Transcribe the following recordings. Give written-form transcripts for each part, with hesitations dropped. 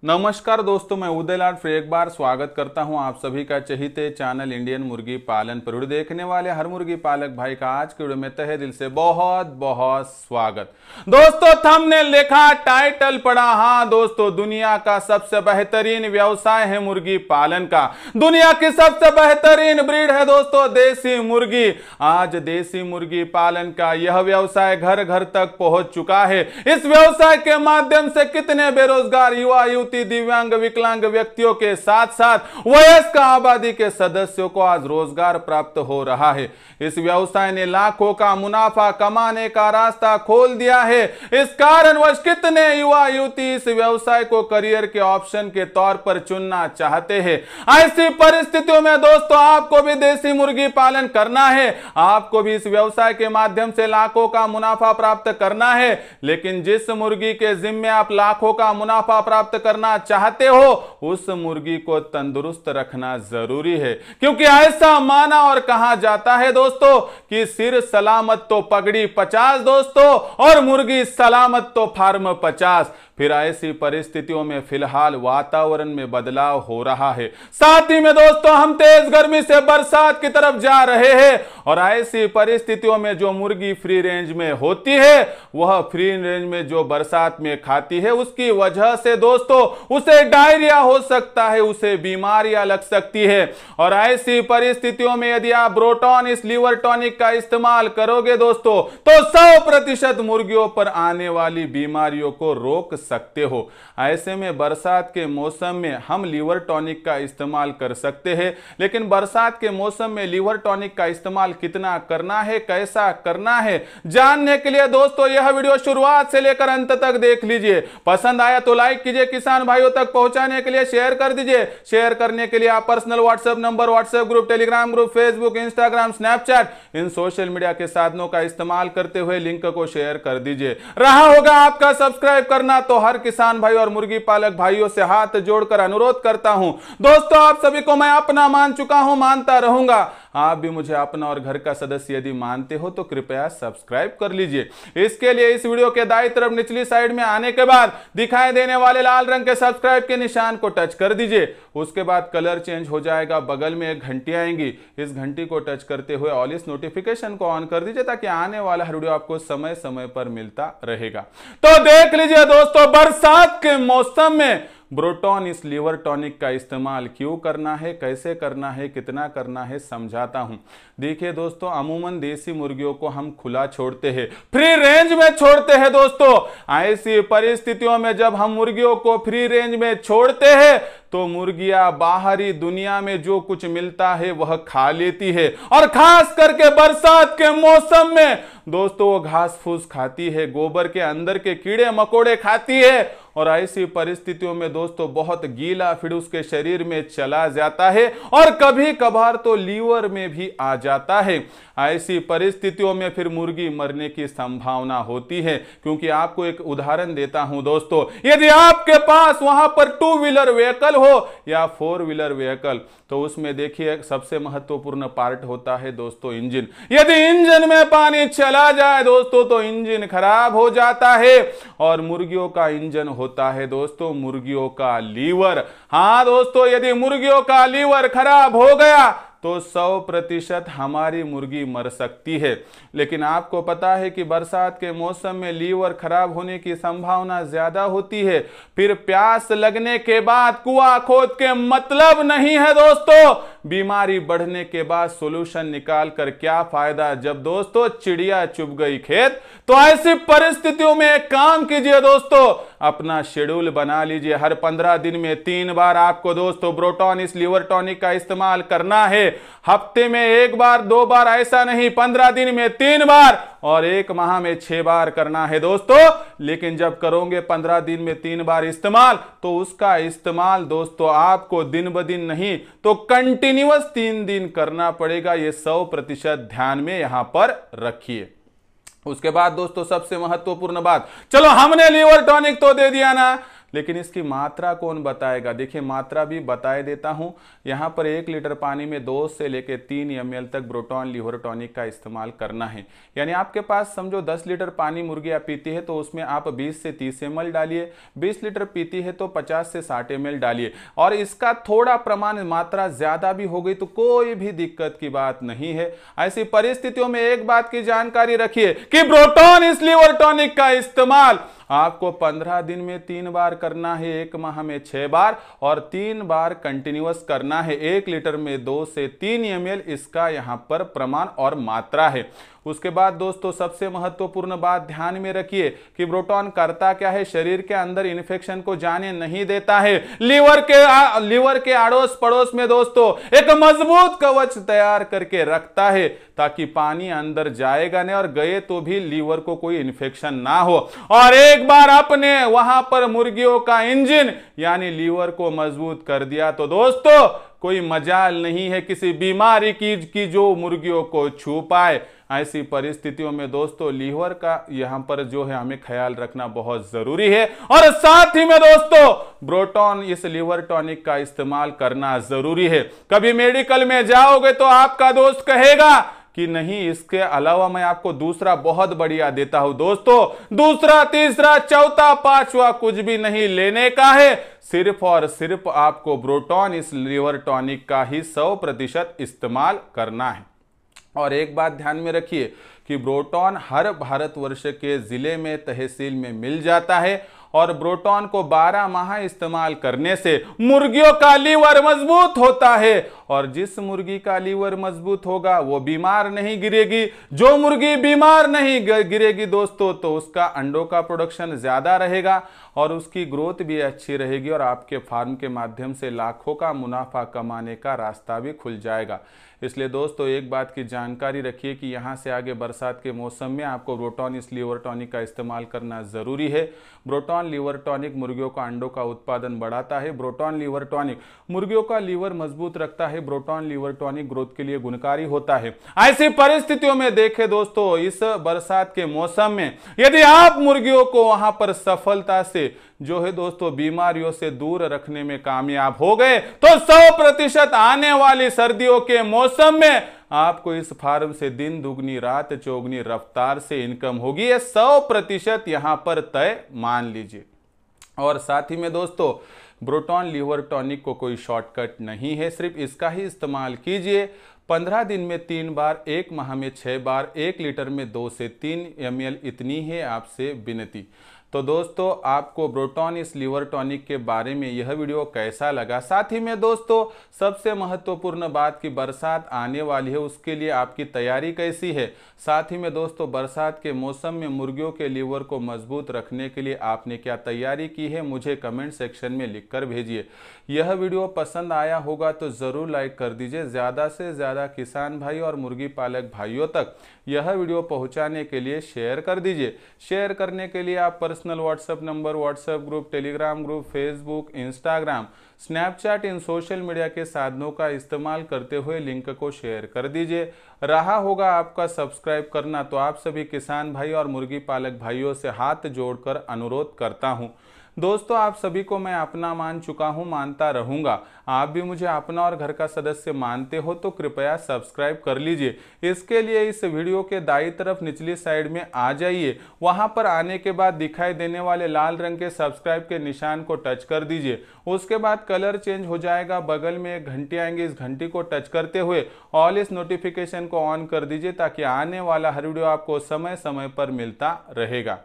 नमस्कार दोस्तों, मैं उदयलाल फिर एक बार स्वागत करता हूं आप सभी का चहीते चैनल इंडियन मुर्गी पालन पर वीडियो देखने वाले हर मुर्गी पालक भाई का आज के वीडियो में तहे दिल से बहुत बहुत स्वागत। दोस्तों थंबनेल देखा, टाइटल पढ़ा। हाँ दोस्तों, दुनिया का सबसे बेहतरीन व्यवसाय है मुर्गी पालन का। दुनिया की सबसे बेहतरीन ब्रीड है दोस्तों देसी मुर्गी। आज देसी मुर्गी पालन का यह व्यवसाय घर घर तक पहुंच चुका है। इस व्यवसाय के माध्यम से कितने बेरोजगार युवा युवती, दिव्यांग, विकलांग व्यक्तियों के साथ साथ वयस्क आबादी के सदस्यों को आज रोजगार प्राप्त हो रहा है। इस व्यवसाय ने लाखों का मुनाफा कमाने का रास्ता खोल दिया है। इस कारणवश कितने युवा युवती इस व्यवसाय को करियर के ऑप्शन के तौर पर चुनना चाहते हैं। ऐसी परिस्थितियों में दोस्तों आपको भी देसी मुर्गी पालन करना है, आपको भी इस व्यवसाय के माध्यम से लाखों का मुनाफा प्राप्त करना है। लेकिन जिस मुर्गी के जिम्मे आप लाखों का मुनाफा प्राप्त करना चाहते हो उस मुर्गी को तंदुरुस्त रखना जरूरी है, क्योंकि ऐसा माना और कहा जाता है दोस्तों कि सिर सलामत तो पगड़ी 50 दोस्तों, और मुर्गी सलामत तो फार्म 50। फिर ऐसी परिस्थितियों में फिलहाल वातावरण में बदलाव हो रहा है, साथ ही में दोस्तों हम तेज गर्मी से बरसात की तरफ जा रहे हैं। और ऐसी परिस्थितियों में जो मुर्गी फ्री रेंज में होती है वह फ्री रेंज में जो बरसात में खाती है उसकी वजह से दोस्तों उसे डायरिया हो सकता है, उसे बीमारियां लग सकती है। और ऐसी परिस्थितियों में यदि आप ब्रोटॉन इस लीवर टॉनिक का इस्तेमाल करोगे दोस्तों तो 100% मुर्गियों पर आने वाली बीमारियों को रोक सकते हो। ऐसे में बरसात के मौसम में हम लीवर टॉनिक का इस्तेमाल कर सकते हैं, लेकिन बरसात के मौसम में लीवर टॉनिक का इस्तेमाल कितना करना है, कैसा करना है, जानने के लिए दोस्तों यह वीडियो शुरुआत से लेकर अंत तक देख लीजिए। पसंद आया तो लाइक कीजिए, किसान भाइयों तक पहुंचाने के लिए शेयर कर दीजिए। शेयर करने के लिए आप personal WhatsApp number, WhatsApp group, Telegram group, Facebook, Instagram, Snapchat इन सोशल मीडिया के साधनों का इस्तेमाल करते हुए लिंक को शेयर कर दीजिए। रहा होगा आपका सब्सक्राइब करना तो हर किसान भाई और मुर्गी पालक भाइयों से हाथ जोड़कर अनुरोध करता हूं दोस्तों, आप सभी को मैं अपना मान चुका हूं, मानता रहूंगा। आप भी मुझे अपना और घर का सदस्य यदि मानते हो तो कृपया सब्सक्राइब कर लीजिए। इसके लिए इस वीडियो के दाईं तरफ निचली साइड में आने के बाद दिखाई देने वाले लाल रंग के सब्सक्राइब के निशान को टच कर दीजिए। उसके बाद कलर चेंज हो जाएगा, बगल में एक घंटी आएंगी, इस घंटी को टच करते हुए ऑल इस नोटिफिकेशन को ऑन कर दीजिए ताकि आने वाला हर वीडियो आपको समय समय पर मिलता रहेगा। तो देख लीजिए दोस्तों, बरसात के मौसम में ब्रोटॉन इस लीवर टॉनिक का इस्तेमाल क्यों करना है, कैसे करना है, कितना करना है, समझाता हूं। देखिए दोस्तों, अमूमन देसी मुर्गियों को हम खुला छोड़ते हैं, फ्री रेंज में छोड़ते हैं दोस्तों। ऐसी परिस्थितियों में जब हम मुर्गियों को फ्री रेंज में छोड़ते हैं तो मुर्गियां बाहरी दुनिया में जो कुछ मिलता है वह खा लेती है, और खास करके बरसात के मौसम में दोस्तों वो घास फूस खाती है, गोबर के अंदर के कीड़े मकोड़े खाती है। और ऐसी परिस्थितियों में दोस्तों बहुत गीला फिर उसके शरीर में चला जाता है और कभी कभार तो लीवर में भी आ जाता है। ऐसी परिस्थितियों में फिर मुर्गी मरने की संभावना होती है, क्योंकि आपको एक उदाहरण देता हूं दोस्तों, यदि आपके पास वहां पर 2 व्हीलर व्हीकल हो या 4 व्हीलर व्हीकल तो उसमें देखिए सबसे महत्वपूर्ण पार्ट होता है दोस्तों इंजन। यदि इंजन में पानी चला जाए दोस्तों तो इंजन खराब हो जाता है, और मुर्गियों का इंजन होता है दोस्तों मुर्गियों का लीवर। हाँ दोस्तों, यदि मुर्गियों का लीवर खराब हो गया तो 100% हमारी मुर्गी मर सकती है। लेकिन आपको पता है कि बरसात के मौसम में लीवर खराब होने की संभावना ज्यादा होती है। फिर प्यास लगने के बाद कुआं खोद के मतलब नहीं है दोस्तों, बीमारी बढ़ने के बाद सॉल्यूशन निकाल कर क्या फायदा जब दोस्तों चिड़िया चुभ गई खेत। तो ऐसी परिस्थितियों में एक काम कीजिए दोस्तों, अपना शेड्यूल बना लीजिए। हर 15 दिन में 3 बार आपको दोस्तों ब्रोटॉन इस लीवर टॉनिक का इस्तेमाल करना है। हफ्ते में 1 बार 2 बार ऐसा नहीं, 15 दिन में 3 बार और 1 माह में 6 बार करना है दोस्तों। लेकिन जब करोगे 15 दिन में 3 बार इस्तेमाल तो उसका इस्तेमाल दोस्तों आपको दिन ब दिन नहीं तो कंटिन्यूअस 3 दिन करना पड़ेगा। ये 100% ध्यान में यहां पर रखिए। उसके बाद दोस्तों सबसे महत्वपूर्ण बात, चलो हमने लीवर टॉनिक तो दे दिया ना, लेकिन इसकी मात्रा कौन बताएगा? देखिए मात्रा भी बता देता हूं। यहां पर 1 लीटर पानी में 2 से लेकर 3 ml तक ब्रोटॉन लिवर टॉनिक का इस्तेमाल करना है। यानी आपके पास समझो 10 लीटर पानी मुर्गियां पीती है तो उसमें आप 20 से 30 ml डालिए, 20 लीटर पीती है तो 50 से 60 ml डालिए। और इसका थोड़ा प्रमाण मात्रा ज्यादा भी हो गई तो कोई भी दिक्कत की बात नहीं है। ऐसी परिस्थितियों में एक बात की जानकारी रखिए कि ब्रोटॉन इस लिवर टॉनिक का इस्तेमाल आपको 15 दिन में 3 बार करना है, 1 माह में 6 बार और 3 बार कंटिन्यूअस करना है। 1 लीटर में 2 से 3 ml इसका यहां पर प्रमाण और मात्रा है। उसके बाद दोस्तों सबसे महत्वपूर्ण बात ध्यान में रखिए कि ब्रोटॉन करता क्या है? शरीर के अंदर इन्फेक्शन को जाने नहीं देता है। लीवर के अड़ोस पड़ोस में दोस्तों एक मजबूत कवच तैयार करके रखता है ताकि पानी अंदर जाएगा नहीं और गए तो भी लीवर को कोई इन्फेक्शन ना हो। और एक बार आपने वहां पर मुर्गियों का इंजन यानी लीवर को मजबूत कर दिया तो दोस्तों कोई मजाल नहीं है किसी बीमारी की जो मुर्गियों को छू पाए। ऐसी परिस्थितियों में दोस्तों लीवर का यहां पर जो है हमें ख्याल रखना बहुत जरूरी है। और साथ ही में दोस्तों ब्रोटॉन इस लिवर टॉनिक का इस्तेमाल करना जरूरी है। कभी मेडिकल में जाओगे तो आपका दोस्त कहेगा कि नहीं इसके अलावा मैं आपको दूसरा बहुत बढ़िया देता हूं। दोस्तों दूसरा, तीसरा, चौथा, पांचवा कुछ भी नहीं लेने का है, सिर्फ और सिर्फ आपको ब्रोटॉन इस लिवर टॉनिक का ही 100% इस्तेमाल करना है। और एक बात ध्यान में रखिए कि ब्रोटॉन हर भारतवर्ष के जिले में तहसील में मिल जाता है और ब्रोटॉन को 12 माह इस्तेमाल करने से मुर्गियों का लीवर मजबूत होता है और जिस मुर्गी का लीवर मजबूत होगा वो बीमार नहीं गिरेगी। जो मुर्गी बीमार नहीं गिरेगी दोस्तों तो उसका अंडों का प्रोडक्शन ज्यादा रहेगा और उसकी ग्रोथ भी अच्छी रहेगी और आपके फार्म के माध्यम से लाखों का मुनाफा कमाने का रास्ता भी खुल जाएगा। इसलिए दोस्तों एक बात की जानकारी रखिए कि यहाँ से आगे बरसात के मौसम में आपको ब्रोटॉन इस लिवर टॉनिक का इस्तेमाल करना जरूरी है। ब्रोटॉन लिवर टॉनिक मुर्गियों का अंडों का उत्पादन बढ़ाता है। ब्रोटॉन लिवर टॉनिक मुर्गियों का लीवर मजबूत रखता है। ब्रोटॉन लिवर टॉनिक ग्रोथ के लिए गुणकारी होता है। ऐसी परिस्थितियों में देखें दोस्तों इस बरसात के मौसम में यदि आप मुर्गियों को वहां पर सफलता से जो है दोस्तों बीमारियों से दूर रखने में कामयाब हो गए तो 100% आने वाली सर्दियों के मौसम में आपको इस फार्म से दिन दुगनी रात चौगनी रफ्तार से इनकम होगी। ये 100% यहां पर तय मान लीजिए। और साथ ही में दोस्तों ब्रोटॉन लिवर टॉनिक को कोई शॉर्टकट नहीं है, सिर्फ इसका ही इस्तेमाल कीजिए। 15 दिन में 3 बार, 1 माह में 6 बार, 1 लीटर में 2 से 3 ml इतनी है आपसे विनती। तो दोस्तों आपको ब्रोटॉन इस लिवर टॉनिक के बारे में यह वीडियो कैसा लगा? साथ ही में दोस्तों सबसे महत्वपूर्ण बात कि बरसात आने वाली है उसके लिए आपकी तैयारी कैसी है? साथ ही में दोस्तों बरसात के मौसम में मुर्गियों के लीवर को मजबूत रखने के लिए आपने क्या तैयारी की है मुझे कमेंट सेक्शन में लिखकर भेजिए। यह वीडियो पसंद आया होगा तो जरूर लाइक कर दीजिए। ज्यादा से ज्यादा किसान भाई और मुर्गी पालक भाइयों तक यह वीडियो पहुंचाने के लिए शेयर कर दीजिए। शेयर करने के लिए आप personal WhatsApp number, WhatsApp group, Telegram group, Facebook, Instagram, Snapchat इन सोशल मीडिया के साधनों का इस्तेमाल करते हुए लिंक को शेयर कर दीजिए। रहा होगा आपका सब्सक्राइब करना तो आप सभी किसान भाई और मुर्गी पालक भाइयों से हाथ जोड़कर अनुरोध करता हूं। दोस्तों आप सभी को मैं अपना मान चुका हूं, मानता रहूंगा। आप भी मुझे अपना और घर का सदस्य मानते हो तो कृपया सब्सक्राइब कर लीजिए। इसके लिए इस वीडियो के दाईं तरफ निचली साइड में आ जाइए। वहां पर आने के बाद दिखाई देने वाले लाल रंग के सब्सक्राइब के निशान को टच कर दीजिए। उसके बाद कलर चेंज हो जाएगा, बगल में एक घंटी आएंगी, इस घंटी को टच करते हुए ऑल इस नोटिफिकेशन को ऑन कर दीजिए ताकि आने वाला हर वीडियो आपको समय समय पर मिलता रहेगा।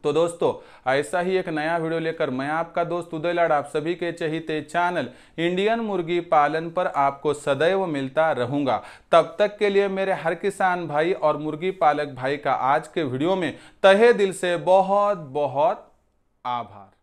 तो दोस्तों ऐसा ही एक नया वीडियो लेकर मैं आपका दोस्त उदय लाड आप सभी के चहीते चैनल इंडियन मुर्गी पालन पर आपको सदैव मिलता रहूंगा। तब तक के लिए मेरे हर किसान भाई और मुर्गी पालक भाई का आज के वीडियो में तहे दिल से बहुत बहुत आभार।